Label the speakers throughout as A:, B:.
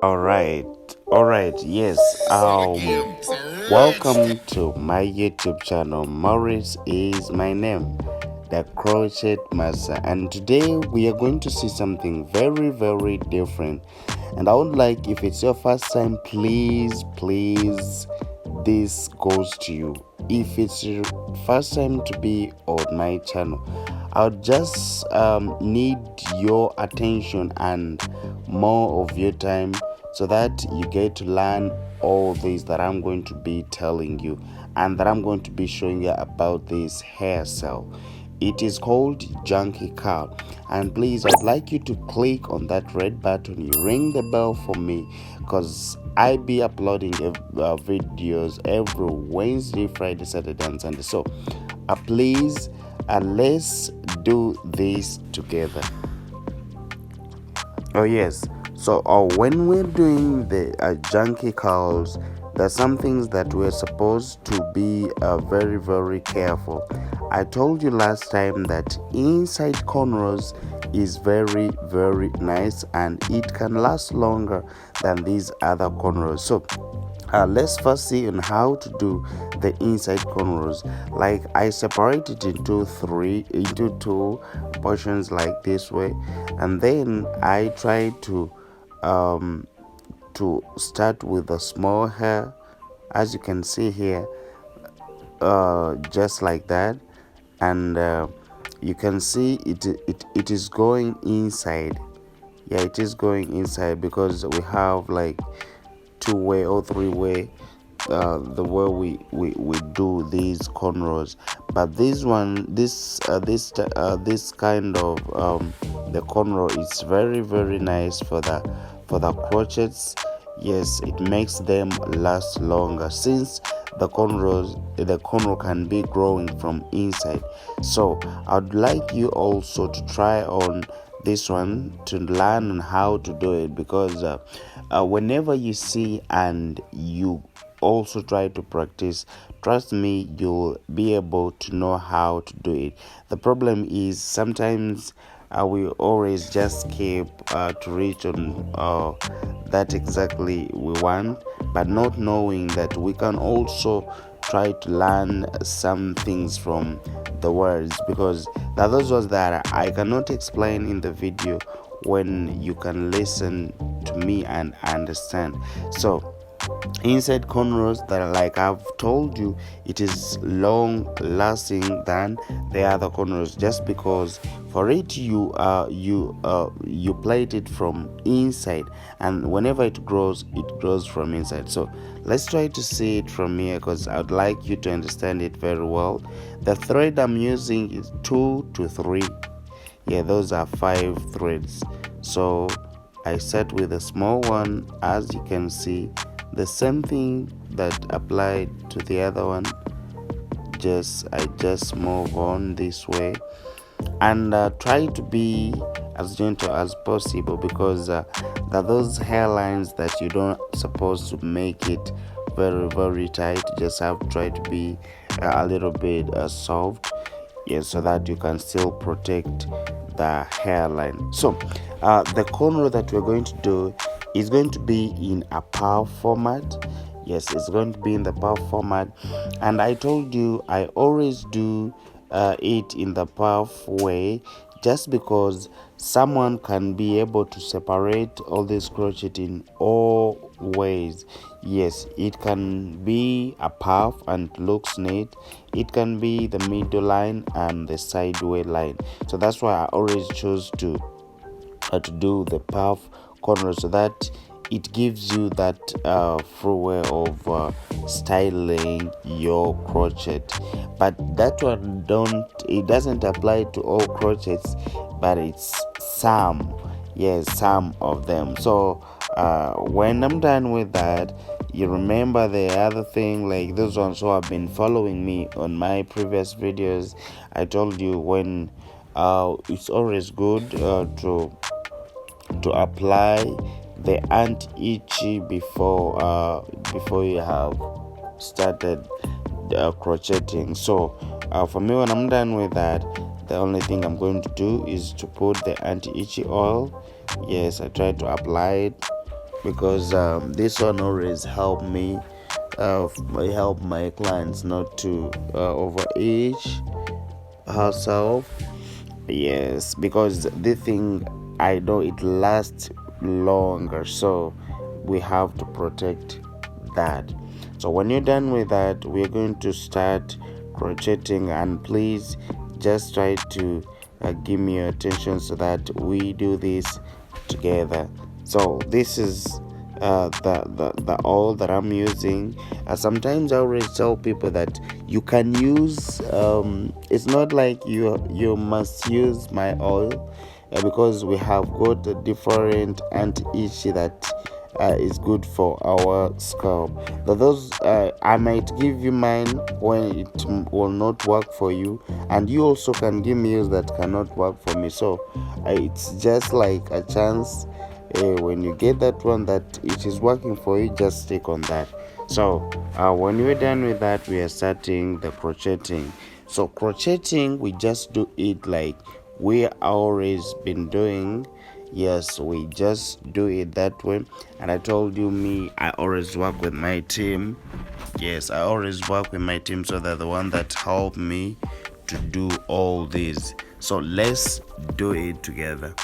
A: All right, yes. Welcome to my YouTube channel. Maurice is my name, the Crochet Master, and today we are going to see something very, very different. And I would like, if it's your first time, please, this goes to you. If it's your first time to be on my channel, I'll just need your attention and more of your time so that you get to learn all this that I'm going to be telling you and that I'm going to be showing you about this hairstyle. It is called Junky Curl, and please, I'd like you to click on that red button. You ring the bell for me because I be uploading videos every Wednesday, Friday, Saturday, and Sunday. So please, let's do this together. Oh yes. So when we're doing the junky calls, there's some things that we're supposed to be very, very careful. I told you last time that inside cornrows is very, very nice and it can last longer than these other cornrows. So let's first see on how to do the inside cornrows. Like, I separate it into two portions like this way, and then I try um to start with the small hair, as you can see here, just like that. And you can see it is going inside. Yeah, it is going inside because we have like two-way or three-way, the way we do these cornrows. But this kind of the cornrow is very, very nice for the crochets. Yes, it makes them last longer since the cornrow can be growing from inside. So I'd like you also to try on this one to learn on how to do it, because whenever you see and you also try to practice, trust me, you'll be able to know how to do it. The problem is sometimes we always just keep to reach on that exactly we want, but not knowing that we can also try to learn some things from the words, because there are those words that I cannot explain in the video when you can listen to me and understand. So inside cornrows, that, like I've told you, it is long lasting than the other cornrows, just because for it you plait it from inside, and whenever it grows from inside. So let's try to see it from here, because I'd like you to understand it very well. The thread I'm using is 2 to 3. Yeah, those are 5 threads. So I start with a small one, as you can see. The same thing that applied to the other one, I just move on this way, and try to be as gentle as possible, because there are those hairlines that you don't supposed to make it very, very tight. You just have to try to be a little bit soft, yes, so that you can still protect the hairline. So the cornrow that we're going to do is going to be in a puff format. Yes, it's going to be in the puff format, and I told you I always do it in the puff way, just because someone can be able to separate all this crochet in all ways. Yes, it can be a puff and looks neat. It can be the middle line and the sideway line. So that's why I always choose to do the puff corner, so that it gives you that free way of styling your crochet. But that one doesn't apply to all crochets, but it's some, yes, some of them. So when I'm done with that, you remember the other thing, like those ones who have been following me on my previous videos, I told you when it's always good to apply the anti-itchy before you have started crocheting. So for me, when I'm done with that, the only thing I'm going to do is to put the anti-itchy oil. Yes, I try to apply it because this one always help me help my clients not to overage herself. Yes, because the thing, I know it lasts longer, so we have to protect that. So when you're done with that, we're going to start crocheting, and please just try to give me your attention so that we do this together. So this is the all that I'm using. Sometimes I always tell people that you can use it's not like you must use my oil, because we have got a different anti-itchy that is good for our scalp. But those I might give you mine when it will not work for you, and you also can give me yours that cannot work for me. So it's just like a chance. When you get that one that it is working for you, just stick on that. So when we're done with that, we are starting the crocheting. So crocheting, we just do it like we always been doing. Yes, we just do it that way. And I told you, me, I always work with my team. Yes, I always work with my team, so they're the one that help me to do all this. So let's do it together.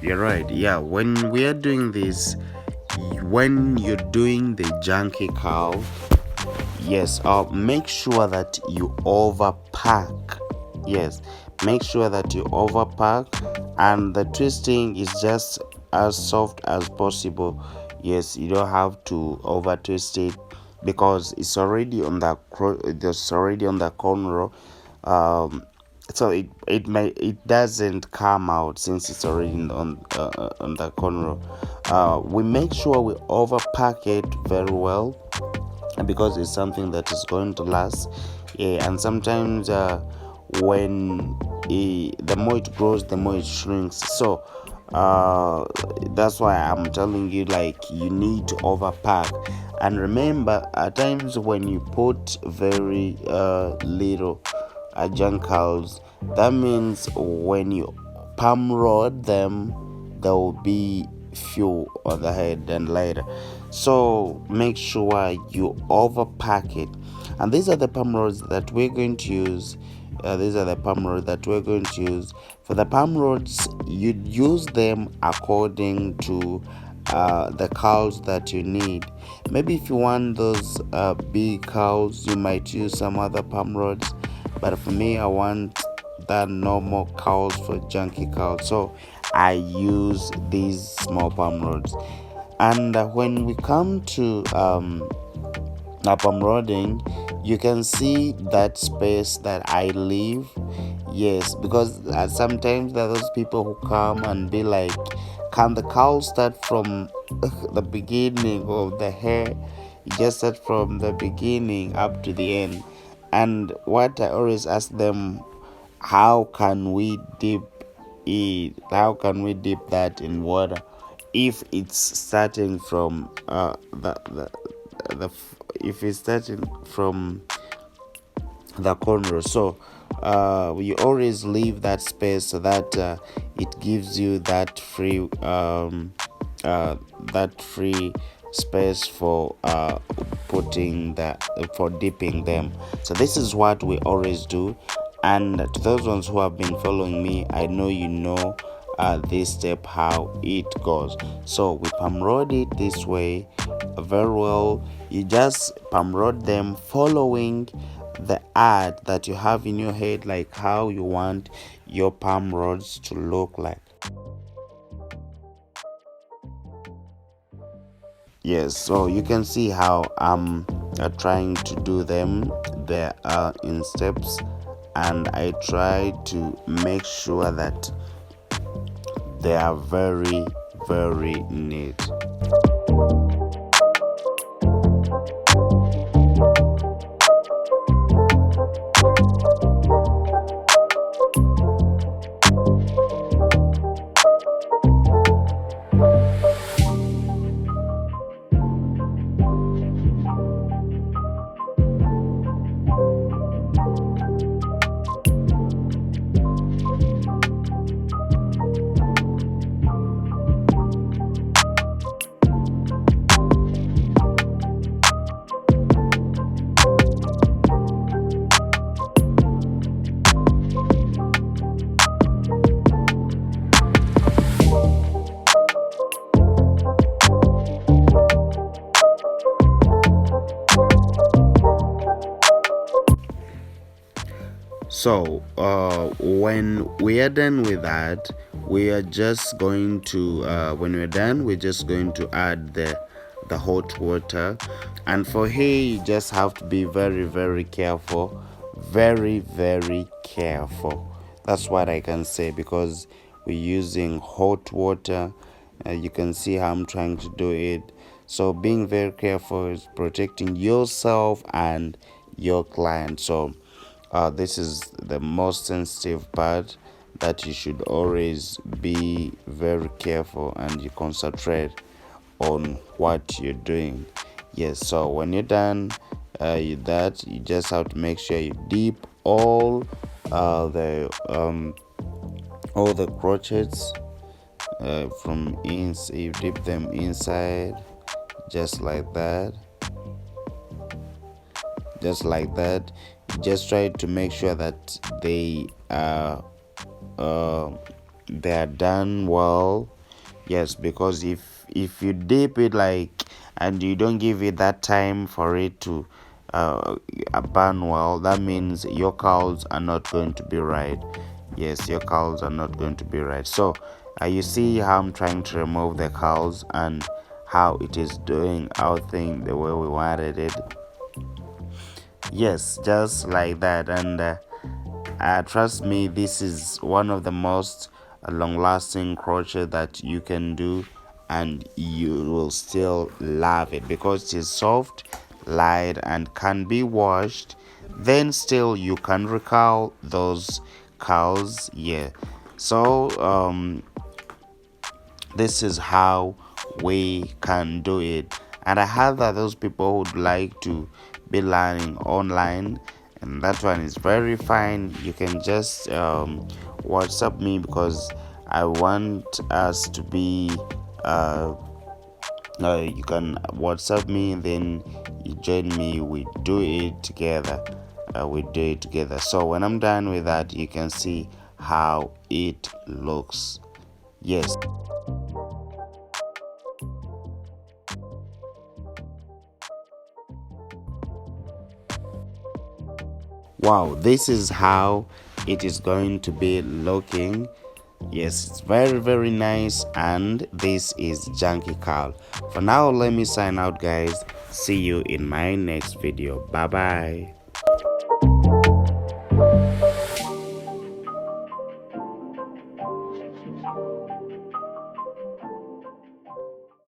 A: You're right. Yeah, when we are doing this, when you're doing the junky cow, yes, make sure that you overpack. Yes, make sure that you overpack, and the twisting is just as soft as possible. Yes, you don't have to over twist it, because it's already on the cornrow. Um, so it doesn't come out since it's already on the cornrow. We make sure we overpack it very well, because it's something that is going to last. Yeah, and sometimes when the more it grows, the more it shrinks. So that's why I'm telling you, like, you need to overpack. And remember, at times when you put very little junkals, that means when you palm rod them, there will be few on the head and later. So make sure you overpack it. And these are the palm rods that we're going to use These are the palm rods that we're going to use. For the palm rods, you use them according to the cows that you need. Maybe if you want those big cows, you might use some other palm rods, but for me, I want that normal cows for junky cows, so I use these small palm rods. And when we come to palm rodding, you can see that space that I leave. Yes, because sometimes there are those people who come and be like, can the cow start from the beginning of the hair? You just start from the beginning up to the end. And what I always ask them, how can we dip it? How can we dip that in water if it's starting from the if it's starting from the corner? So we always leave that space so that it gives you that free space for putting the for dipping them. So this is what we always do. And to those ones who have been following me, I know you know this step how it goes. So we palm rod it this way very well. You just palm rod them following the ad that you have in your head, like how you want your palm rods to look like. Yes, so you can see how I'm trying to do them. They are in steps, and I try to make sure that they are very, very neat. So when we are done with that, we are just going to when we're done, we're just going to add the hot water. And for here, you just have to be very, very careful, very, very careful. That's what I can say, because we're using hot water. You can see how I'm trying to do it. So being very careful is protecting yourself and your client. So this is the most sensitive part, that you should always be very careful and you concentrate on what you're doing. Yes, so when you're done you just have to make sure you dip all the crochets from inside. You dip them inside, just like that. Just try to make sure that they are done well. Yes, because if you dip it and you don't give it that time for it to burn well, that means your cows are not going to be right. Yes, your cows are not going to be right. So you see how I'm trying to remove the cows and how it is doing our thing the way we wanted it. Yes, just like that. And trust me, this is one of the most long-lasting crochet that you can do, and you will still love it because it is soft, light, and can be washed. Then still you can recall those cows. Yeah, so this is how we can do it. And I have that those people would like to be learning online, and that one is very fine. You can just WhatsApp me, because I want us to be you can WhatsApp me, then you join me, we do it together. we do it together. So when I'm done with that, you can see how it looks. Yes. Wow, this is how it is going to be looking. Yes, it's very very nice, and this is Junky Carl. For now, let me sign out, guys. See you in my next video. Bye bye.